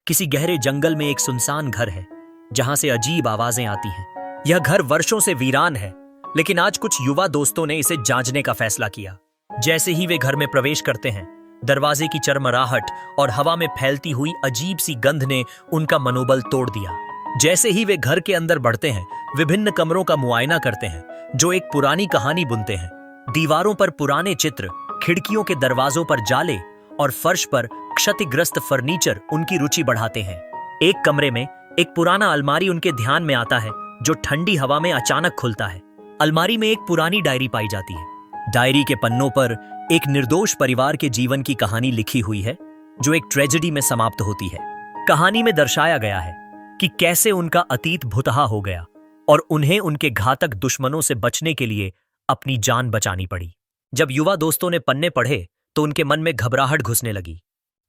किसी गहरे जंगल में एक सुनसान घर है जहां से अजीब आवाजें आती हैं। यह घर वर्षों से वीरान है, लेकिन आज कुछ युवा दोस्तों ने इसे जांचने का फैसला किया। जैसे ही वे घर में प्रवेश करते हैं, दरवाजे की चरमराहट और हवा में फैलती हुई अजीब सी गंध ने उनका मनोबल तोड़ दिया। जैसे ही वे घर के अंदर बढ़ते हैं, विभिन्न कमरों का मुआयना करते हैं, जो एक पुरानी कहानी बुनते हैं। दीवारों पर पुराने चित्र, खिड़कियों के दरवाजों पर जाले और फर्श पर क्षतिग्रस्त फर्नीचर उनकी रुचि बढ़ाते हैं। एक कमरे में एक पुराना अलमारी उनके ध्यान में आता है, जो ठंडी हवा में अचानक खुलता है। अलमारी में एक पुरानी डायरी पाई जाती है। डायरी के पन्नों पर एक निर्दोष परिवार के जीवन की कहानी लिखी हुई है, जो एक ट्रेजेडी में समाप्त होती है। कहानी में दर्शाया गया है कि कैसे उनका अतीत भुतहा हो गया और उन्हें उनके घातक दुश्मनों से बचने के लिए अपनी जान बचानी पड़ी। जब युवा दोस्तों ने पन्ने पढ़े तो उनके मन में घबराहट घुसने लगी।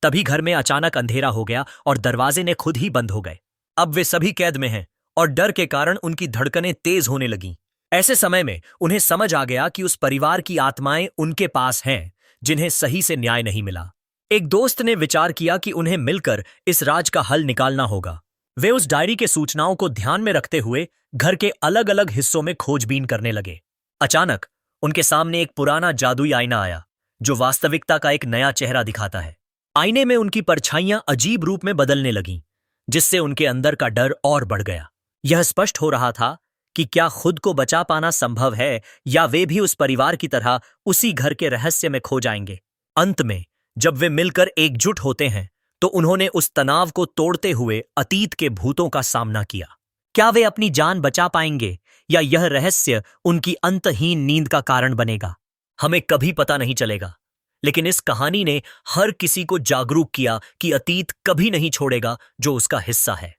तभी घर में अचानक अंधेरा हो गया और दरवाजे ने खुद ही बंद हो गए। अब वे सभी कैद में हैं और डर के कारण उनकी धड़कनें तेज होने लगीं। ऐसे समय में उन्हें समझ आ गया कि उस परिवार की आत्माएं उनके पास हैं, जिन्हें सही से न्याय नहीं मिला। एक दोस्त ने विचार किया कि उन्हें मिलकर इस राज का हल निकालना होगा। वे उस डायरी के सूचनाओं को ध्यान में रखते हुए घर के अलग अलग हिस्सों में खोजबीन करने लगे। अचानक उनके सामने एक पुराना जादुई आईना आया, जो वास्तविकता का एक नया चेहरा दिखाता है। आईने में उनकी परछाइयां अजीब रूप में बदलने लगीं, जिससे उनके अंदर का डर और बढ़ गया। यह स्पष्ट हो रहा था कि क्या खुद को बचा पाना संभव है, या वे भी उस परिवार की तरह उसी घर के रहस्य में खो जाएंगे। अंत में जब वे मिलकर एकजुट होते हैं, तो उन्होंने उस तनाव को तोड़ते हुए अतीत के भूतों का सामना किया। क्या वे अपनी जान बचा पाएंगे, या यह रहस्य उनकी अंतहीन नींद का कारण बनेगा? हमें कभी पता नहीं चलेगा, लेकिन इस कहानी ने हर किसी को जागरूक किया कि अतीत कभी नहीं छोड़ेगा जो उसका हिस्सा है।